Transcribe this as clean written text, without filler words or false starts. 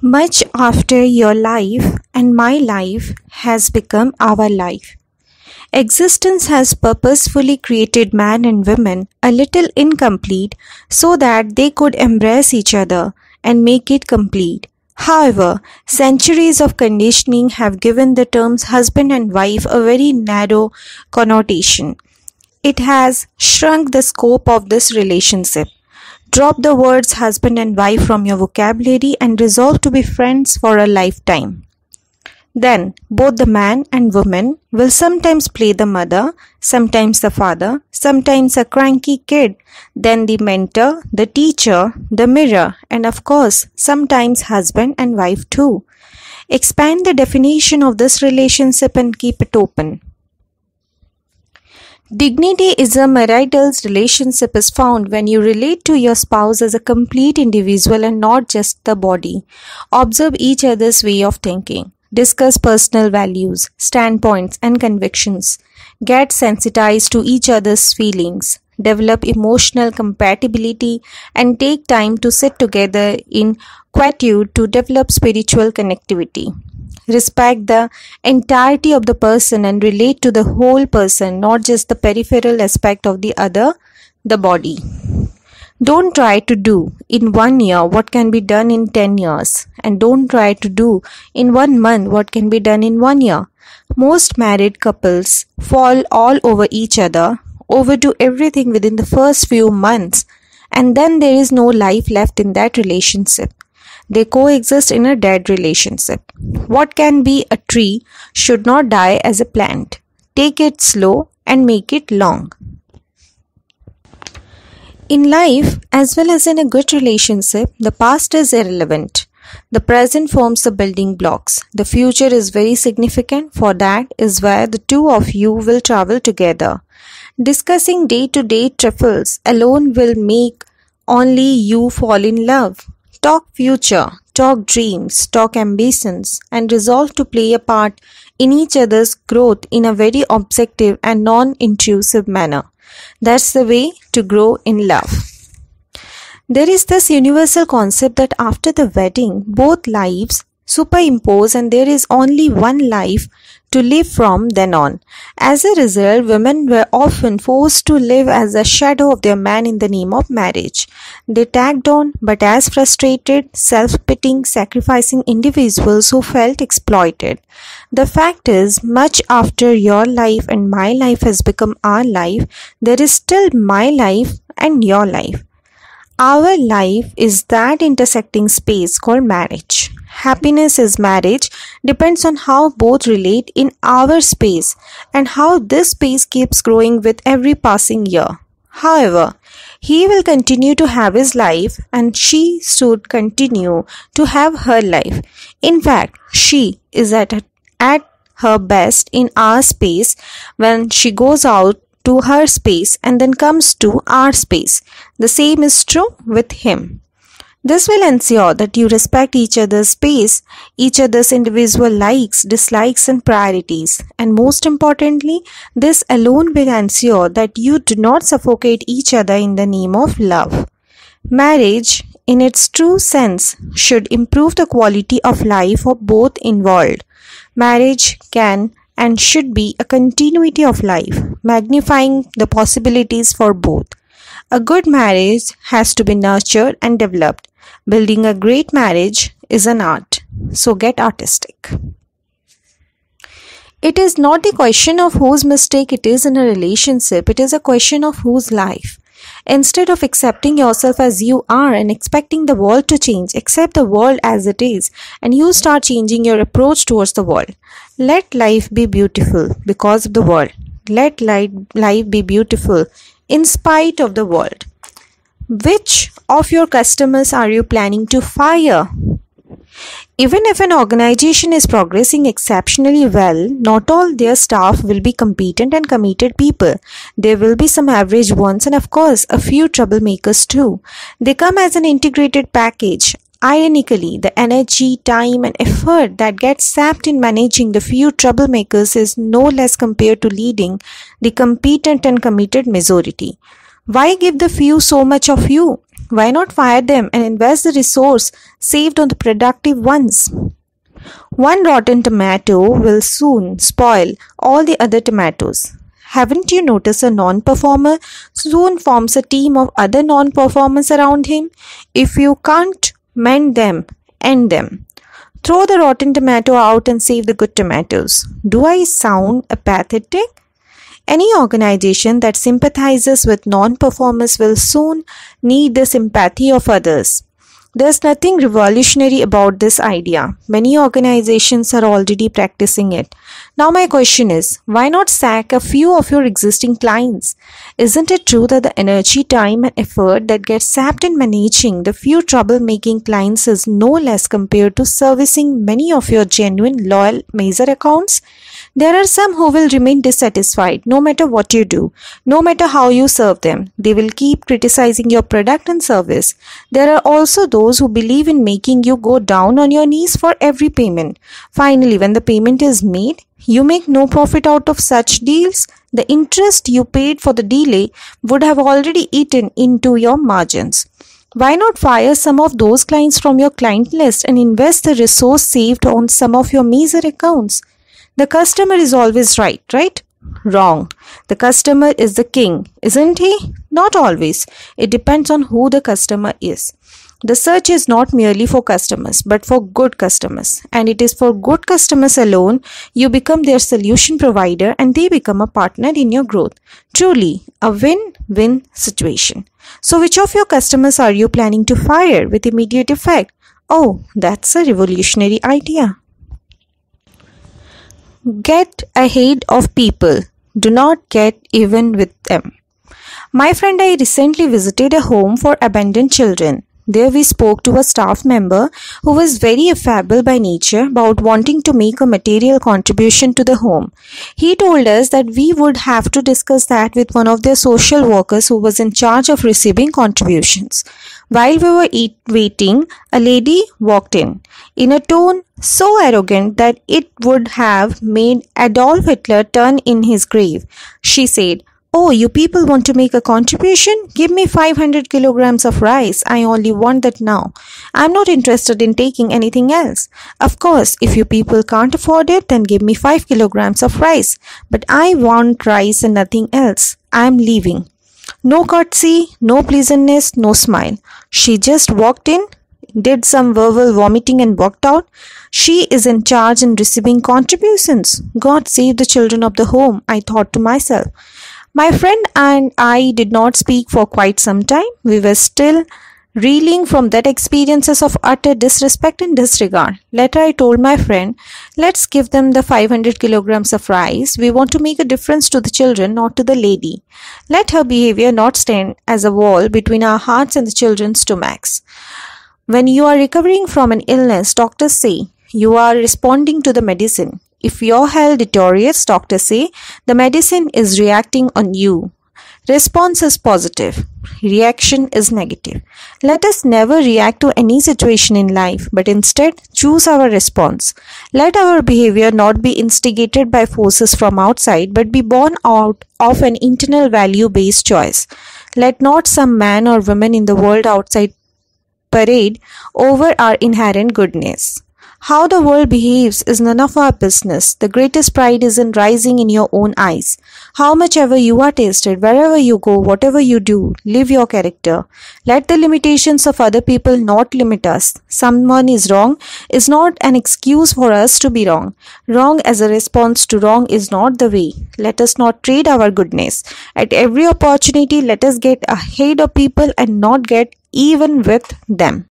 Much after your life and my life has become our life. Existence has purposefully created man and women a little incomplete so that they could embrace each other and make it complete. However, centuries of conditioning have given the terms husband and wife a very narrow connotation. It has shrunk the scope of this relationship. Drop the words husband and wife from your vocabulary and resolve to be friends for a lifetime. Then, both the man and woman will sometimes play the mother, sometimes the father, sometimes a cranky kid, then the mentor, the teacher, the mirror, and of course, sometimes husband and wife too. Expand the definition of this relationship and keep it open. Dignity is a marital relationship is found when you relate to your spouse as a complete individual and not just the body. Observe each other's way of thinking. Discuss personal values, standpoints, and convictions. Get sensitized to each other's feelings. Develop emotional compatibility and take time to sit together in quietude to develop spiritual connectivity. Respect the entirety of the person and relate to the whole person, not just the peripheral aspect of the other, the body. Don't try to do in 1 year what can be done in 10 years, and don't try to do in 1 month what can be done in 1 year. Most married couples fall all over each other, overdo everything within the first few months, and then there is no life left in that relationship. They coexist in a dead relationship. What can be a tree should not die as a plant. Take it slow and make it long. In life, as well as in a good relationship, the past is irrelevant. The present forms the building blocks. The future is very significant, for that is where the two of you will travel together. Discussing day-to-day trifles alone will make only you fall in love. Talk future, talk dreams, talk ambitions, and resolve to play a part in each other's growth in a very objective and non-intrusive manner. That's the way to grow in love. There is this universal concept that after the wedding, both lives superimpose and there is only one life to live from then on. As a result, women were often forced to live as a shadow of their man in the name of marriage. They tagged on, but as frustrated, self-pitying, sacrificing individuals who felt exploited. The fact is, much after your life and my life has become our life, there is still my life and your life. Our life is that intersecting space called marriage. Happiness is marriage depends on how both relate in our space and how this space keeps growing with every passing year. However, he will continue to have his life and she should continue to have her life. In fact, she is at her best in our space when she goes out to her space and then comes to our space. The same is true with him. This will ensure that you respect each other's space, each other's individual likes, dislikes, and priorities. And most importantly, this alone will ensure that you do not suffocate each other in the name of love. Marriage, in its true sense, should improve the quality of life of both involved. Marriage can and should be a continuity of life, magnifying the possibilities for both. A good marriage has to be nurtured and developed. Building a great marriage is an art, so get artistic. It is not a question of whose mistake it is in a relationship, it is a question of whose life. Instead of accepting yourself as you are and expecting the world to change, accept the world as it is and you start changing your approach towards the world. Let life be beautiful because of the world. Let life be beautiful in spite of the world. Which of your customers are you planning to fire? Even if an organization is progressing exceptionally well, not all their staff will be competent and committed people. There will be some average ones and of course a few troublemakers too. They come as an integrated package. Ironically, the energy, time and effort that gets sapped in managing the few troublemakers is no less compared to leading the competent and committed majority. Why give the few so much of you? Why not fire them and invest the resource saved on the productive ones? One rotten tomato will soon spoil all the other tomatoes. Haven't you noticed a non-performer soon forms a team of other non-performers around him? If you can't mend them, end them. Throw the rotten tomato out and save the good tomatoes. Do I sound apathetic? Any organization that sympathizes with non-performers will soon need the sympathy of others. There's nothing revolutionary about this idea. Many organizations are already practicing it. Now my question is, why not sack a few of your existing clients? Isn't it true that the energy, time and effort that gets sapped in managing the few troublemaking clients is no less compared to servicing many of your genuine, loyal major accounts? There are some who will remain dissatisfied no matter what you do, no matter how you serve them. They will keep criticizing your product and service. There are also those who believe in making you go down on your knees for every payment. Finally, when the payment is made, you make no profit out of such deals. The interest you paid for the delay would have already eaten into your margins. Why not fire some of those clients from your client list and invest the resource saved on some of your major accounts? The customer is always right? Wrong. The customer is the king, isn't he? Not always. It depends on who the customer is. The search is not merely for customers, but for good customers. And it is for good customers alone you become their solution provider and they become a partner in your growth. Truly, a win-win situation. So which of your customers are you planning to fire with immediate effect? Oh, that's a revolutionary idea. Get ahead of people. Do not get even with them. My friend, I recently visited a home for abandoned children. There we spoke to a staff member who was very affable by nature about wanting to make a material contribution to the home. He told us that we would have to discuss that with one of their social workers who was in charge of receiving contributions. While we were waiting, a lady walked in a tone so arrogant that it would have made Adolf Hitler turn in his grave. She said, "Oh, you people want to make a contribution? Give me 500 kilograms of rice. I only want that now. I'm not interested in taking anything else. Of course, if you people can't afford it, then give me 5 kilograms of rice. But I want rice and nothing else. I'm leaving." No courtesy, no pleasantness, no smile. She just walked in, did some verbal vomiting and walked out. She is in charge in receiving contributions. God save the children of the home, I thought to myself. My friend and I did not speak for quite some time. We were still reeling from that experiences of utter disrespect and disregard. Later I told my friend, let's give them the 500 kilograms of rice. We want to make a difference to the children, not to the lady. Let her behavior not stand as a wall between our hearts and the children's stomachs. When you are recovering from an illness, doctors say you are responding to the medicine. If your health deteriorates, doctors say the medicine is reacting on you. Response is positive. Reaction is negative. Let us never react to any situation in life, but instead choose our response. Let our behavior not be instigated by forces from outside, but be born out of an internal value-based choice. Let not some man or woman in the world outside parade over our inherent goodness. How the world behaves is none of our business. The greatest pride is in rising in your own eyes. How much ever you are tasted, wherever you go, whatever you do, live your character. Let the limitations of other people not limit us. Someone is wrong is not an excuse for us to be wrong. Wrong as a response to wrong is not the way. Let us not trade our goodness. At every opportunity, let us get ahead of people and not get even with them.